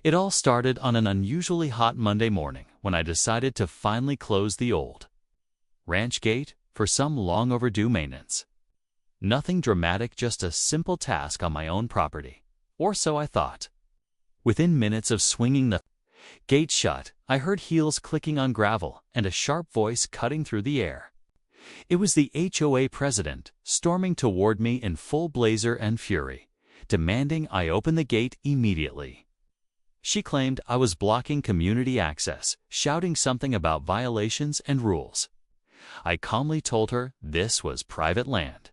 It all started on an unusually hot Monday morning when I decided to finally close the old ranch gate for some long overdue maintenance. Nothing dramatic, just a simple task on my own property, or so I thought. Within minutes of swinging the gate shut, I heard heels clicking on gravel and a sharp voice cutting through the air. It was the HOA President, storming toward me in full blazer and fury, demanding I open the gate immediately. She claimed I was blocking community access, shouting something about violations and rules. I calmly told her this was private land,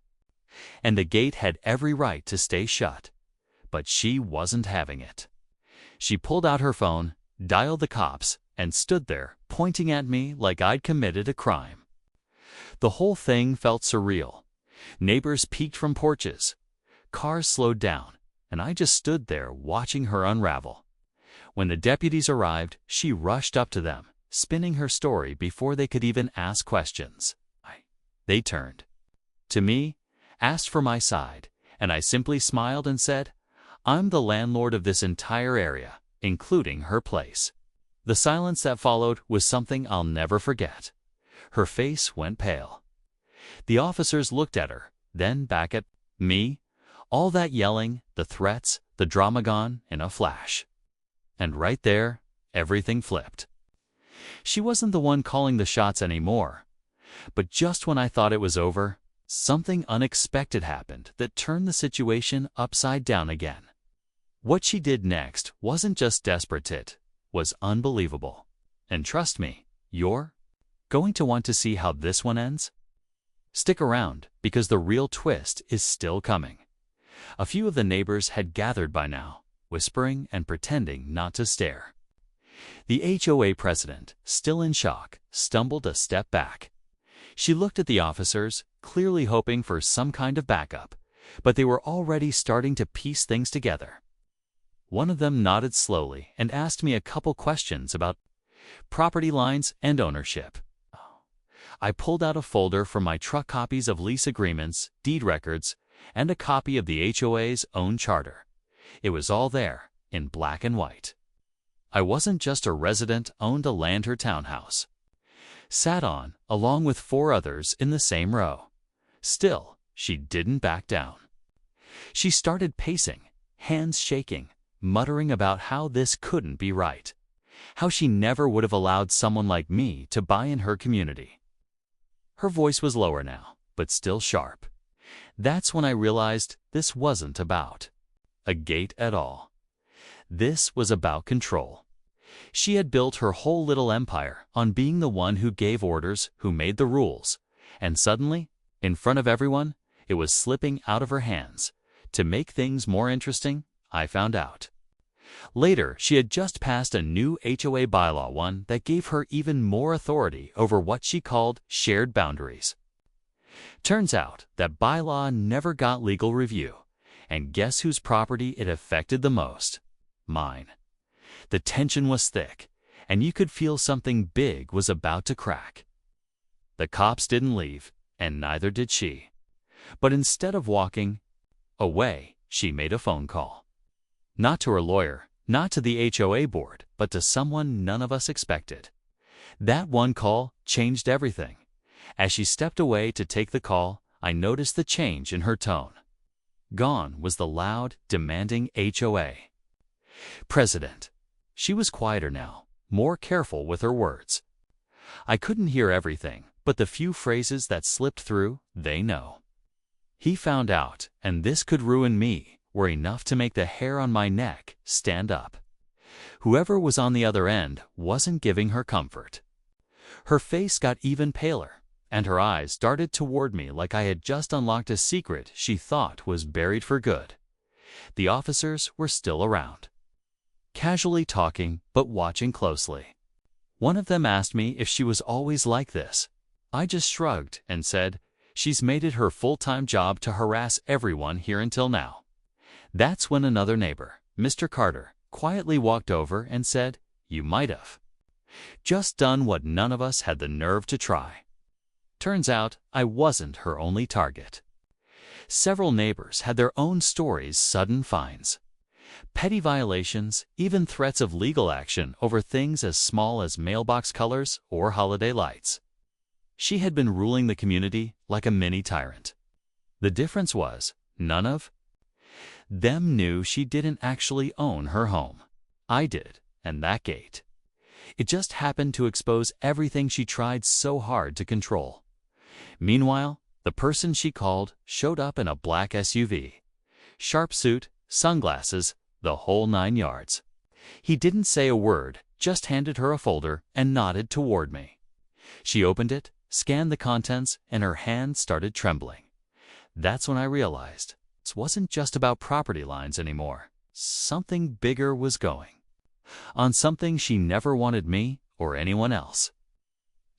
and the gate had every right to stay shut. But she wasn't having it. She pulled out her phone, dialed the cops, and stood there, pointing at me like I'd committed a crime. The whole thing felt surreal. Neighbors peeked from porches. Cars slowed down, and I just stood there watching her unravel. When the deputies arrived, she rushed up to them, spinning her story before they could even ask questions. They turned to me, asked for my side, and I simply smiled and said, "I'm the landlord of this entire area, including her place." The silence that followed was something I'll never forget. Her face went pale. The officers looked at her, then back at me. All that yelling, the threats, the drama gone in a flash. And right there, everything flipped. She wasn't the one calling the shots anymore. But just when I thought it was over, something unexpected happened that turned the situation upside down again. What she did next wasn't just desperate, it was unbelievable. And trust me, you're going to want to see how this one ends. Stick around, because the real twist is still coming. A few of the neighbors had gathered by now, whispering and pretending not to stare. The HOA President, still in shock, stumbled a step back. She looked at the officers, clearly hoping for some kind of backup, but they were already starting to piece things together. One of them nodded slowly and asked me a couple questions about property lines and ownership. I pulled out a folder from my truck, copies of lease agreements, deed records, and a copy of the HOA's own charter. It was all there, in black and white. I wasn't just a resident owned a land her townhouse sat on, along with 4 others in the same row. Still, she didn't back down. She started pacing, hands shaking, muttering about how this couldn't be right, how she never would have allowed someone like me to buy in her community. Her voice was lower now, but still sharp. That's when I realized this wasn't about a gate at all. This was about control. She had built her whole little empire on being the one who gave orders, who made the rules, and suddenly, in front of everyone, it was slipping out of her hands. To make things more interesting, I found out later she had just passed a new HOA bylaw, one that gave her even more authority over what she called shared boundaries. Turns out that bylaw never got legal review, and guess whose property it affected the most? Mine. The tension was thick, and you could feel something big was about to crack. The cops didn't leave, and neither did she. But instead of walking away, she made a phone call. Not to her lawyer, not to the HOA board, but to someone none of us expected. That one call changed everything. As she stepped away to take the call, I noticed the change in her tone. Gone was the loud, demanding HOA President. She was quieter now, more careful with her words. I couldn't hear everything, but the few phrases that slipped through, they know. He found out, and this could ruin me, were enough to make the hair on my neck stand up. Whoever was on the other end wasn't giving her comfort. Her face got even paler, and her eyes darted toward me like I had just unlocked a secret she thought was buried for good. The officers were still around, casually talking but watching closely. One of them asked me if she was always like this. I just shrugged and said, "She's made it her full-time job to harass everyone here until now." That's when another neighbor, Mr. Carter, quietly walked over and said, "You might have just done what none of us had the nerve to try." Turns out I wasn't her only target. Several neighbors had their own stories, sudden finds. Petty violations, even threats of legal action over things as small as mailbox colors or holiday lights. She had been ruling the community like a mini tyrant. The difference was, none of them knew she didn't actually own her home. I did, and that gate. It just happened to expose everything she tried so hard to control. Meanwhile, the person she called showed up in a black SUV. Sharp suit, sunglasses, the whole 9 yards. He didn't say a word, just handed her a folder and nodded toward me. She opened it, scanned the contents, and her hand started trembling. That's when I realized it wasn't just about property lines anymore. Something bigger was going on, something she never wanted me or anyone else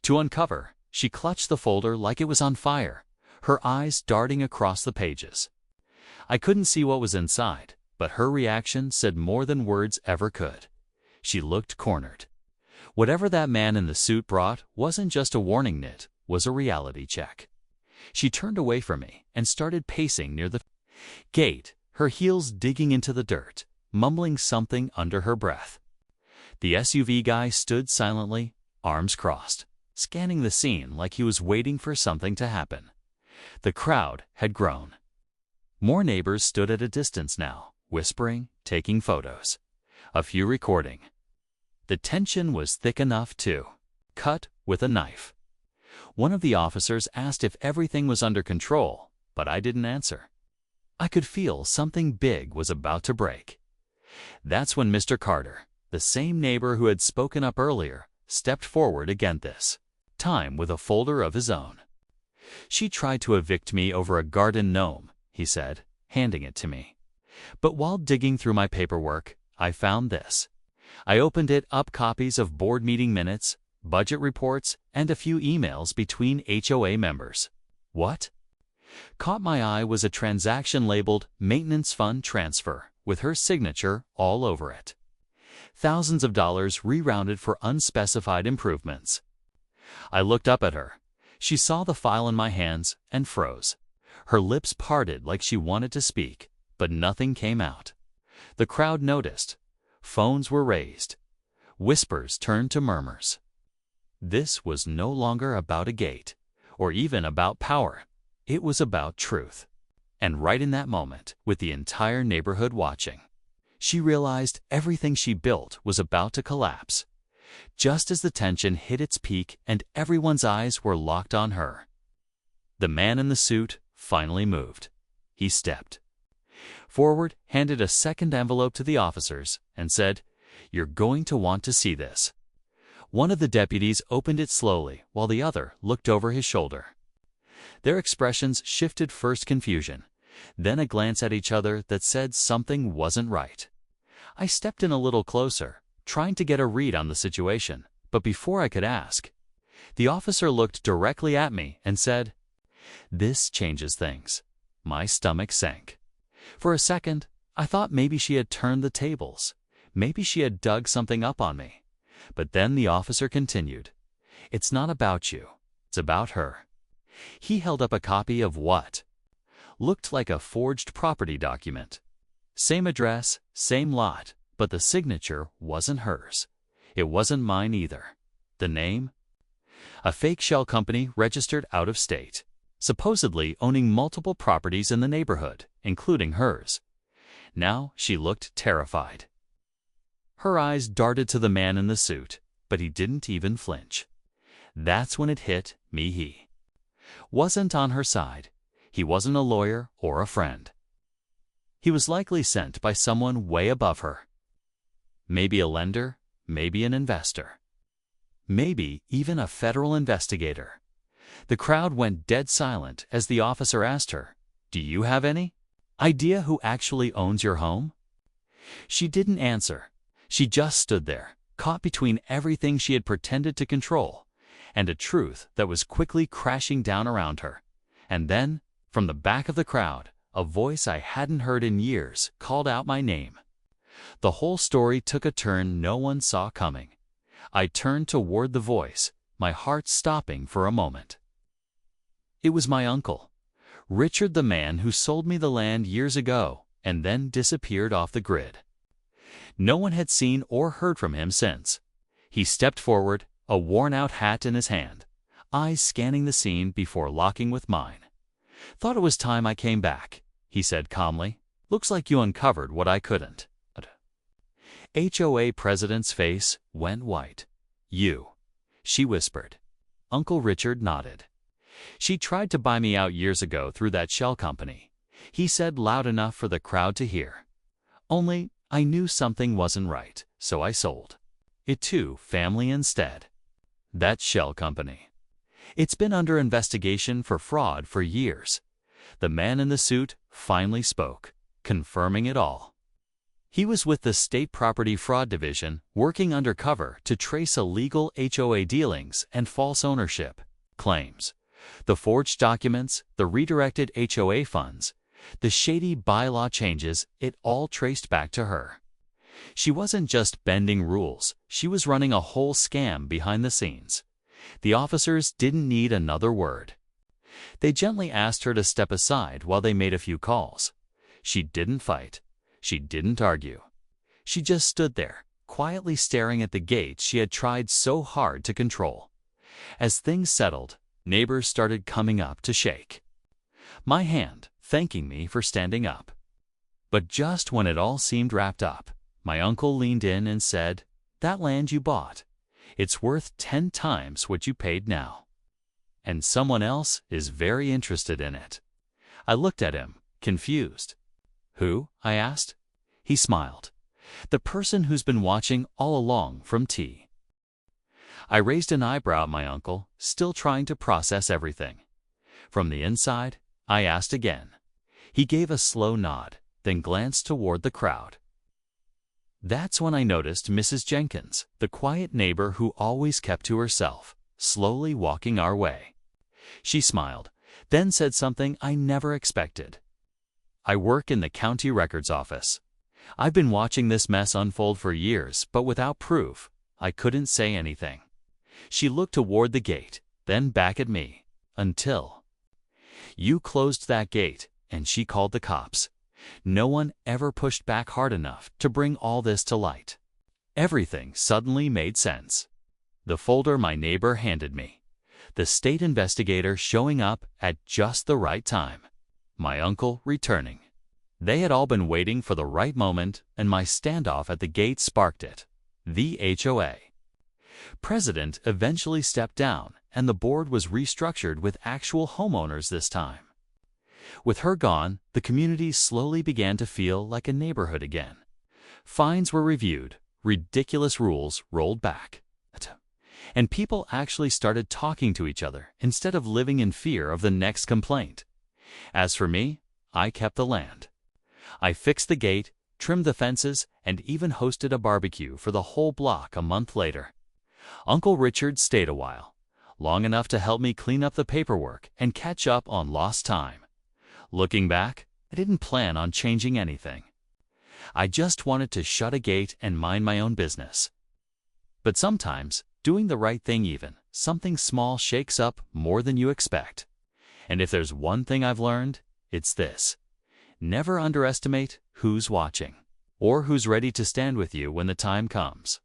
to uncover. She clutched the folder like it was on fire, her eyes darting across the pages. I couldn't see what was inside, but her reaction said more than words ever could. She looked cornered. Whatever that man in the suit brought wasn't just a warning, it was a reality check. She turned away from me and started pacing near the gate, her heels digging into the dirt, mumbling something under her breath. The SUV guy stood silently, arms crossed, scanning the scene like he was waiting for something to happen. The crowd had grown. More neighbors stood at a distance now, whispering, taking photos. A few recording. The tension was thick enough to cut with a knife. One of the officers asked if everything was under control, but I didn't answer. I could feel something big was about to break. That's when Mr. Carter, the same neighbor who had spoken up earlier, stepped forward again, this time with a folder of his own. She tried to evict me over a garden gnome, he said, handing it to me. But while digging through my paperwork, I found this. I opened it up, copies of board meeting minutes, budget reports, and a few emails between HOA members. What caught my eye was a transaction labeled Maintenance Fund Transfer, with her signature all over it. Thousands of dollars rerounded for unspecified improvements. I looked up at her. She saw the file in my hands and froze. Her lips parted like she wanted to speak, but nothing came out. The crowd noticed. Phones were raised. Whispers turned to murmurs. This was no longer about a gate, or even about power. It was about truth. And right in that moment, with the entire neighborhood watching, she realized everything she built was about to collapse. Just as the tension hit its peak and everyone's eyes were locked on her, the man in the suit finally moved. He stepped forward, handed a second envelope to the officers, and said, "You're going to want to see this." One of the deputies opened it slowly while the other looked over his shoulder. Their expressions shifted, first confusion, then a glance at each other that said something wasn't right. I stepped in a little closer, trying to get a read on the situation, but before I could ask, the officer looked directly at me and said, "This changes things." My stomach sank. For a second, I thought maybe she had turned the tables. Maybe she had dug something up on me. But then the officer continued, "It's not about you. It's about her." He held up a copy of what looked like a forged property document. Same address, same lot, but the signature wasn't hers. It wasn't mine either. The name? A fake shell company registered out of state, supposedly owning multiple properties in the neighborhood, including hers. Now she looked terrified. Her eyes darted to the man in the suit, but he didn't even flinch. That's when it hit me. He wasn't on her side. He wasn't a lawyer or a friend. He was likely sent by someone way above her. Maybe a lender, maybe an investor, maybe even a federal investigator. The crowd went dead silent as the officer asked her, "Do you have any idea who actually owns your home?" She didn't answer. She just stood there, caught between everything she had pretended to control and a truth that was quickly crashing down around her. And then, from the back of the crowd, a voice I hadn't heard in years called out my name. The whole story took a turn no one saw coming. I turned toward the voice, my heart stopping for a moment. It was my uncle, Richard, the man who sold me the land years ago and then disappeared off the grid. No one had seen or heard from him since. He stepped forward, a worn-out hat in his hand, eyes scanning the scene before locking with mine. "Thought it was time I came back," he said calmly. "Looks like you uncovered what I couldn't." HOA President's face went white. "You," she whispered. Uncle Richard nodded. "She tried to buy me out years ago through that shell company," he said loud enough for the crowd to hear. "Only I knew something wasn't right, so I sold it to family instead. That shell company. It's been under investigation for fraud for years." The man in the suit finally spoke, confirming it all. He was with the State Property Fraud Division, working undercover to trace illegal HOA dealings and false ownership claims. The forged documents, the redirected HOA funds, the shady bylaw changes, it all traced back to her. She wasn't just bending rules, she was running a whole scam behind the scenes. The officers didn't need another word. They gently asked her to step aside while they made a few calls. She didn't fight. She didn't argue. She just stood there, quietly staring at the gate she had tried so hard to control. As things settled, neighbors started coming up to shake my hand, thanking me for standing up. But just when it all seemed wrapped up, my uncle leaned in and said, "That land you bought, it's worth 10 times what you paid now. And someone else is very interested in it." I looked at him, confused. "Who?" I asked. He smiled. "The person who's been watching all along from T." I raised an eyebrow at my uncle, still trying to process everything. From the inside, I asked again. He gave a slow nod, then glanced toward the crowd. That's when I noticed Mrs. Jenkins, the quiet neighbor who always kept to herself, slowly walking our way. She smiled, then said something I never expected. "I work in the county records office. I've been watching this mess unfold for years, but without proof, I couldn't say anything." She looked toward the gate, then back at me, "Until you closed that gate and she called the cops. No one ever pushed back hard enough to bring all this to light." Everything suddenly made sense. The folder my neighbor handed me. The state investigator showing up at just the right time. My uncle returning. They had all been waiting for the right moment, and my standoff at the gate sparked it. The HOA President eventually stepped down, and the board was restructured with actual homeowners this time. With her gone, the community slowly began to feel like a neighborhood again. Fines were reviewed, ridiculous rules rolled back, and people actually started talking to each other instead of living in fear of the next complaint. As for me, I kept the land. I fixed the gate, trimmed the fences, and even hosted a barbecue for the whole block a month later. Uncle Richard stayed a while, long enough to help me clean up the paperwork and catch up on lost time. Looking back, I didn't plan on changing anything. I just wanted to shut a gate and mind my own business. But sometimes, doing the right thing even, something small shakes up more than you expect. And if there's one thing I've learned, it's this. Never underestimate who's watching, or who's ready to stand with you when the time comes.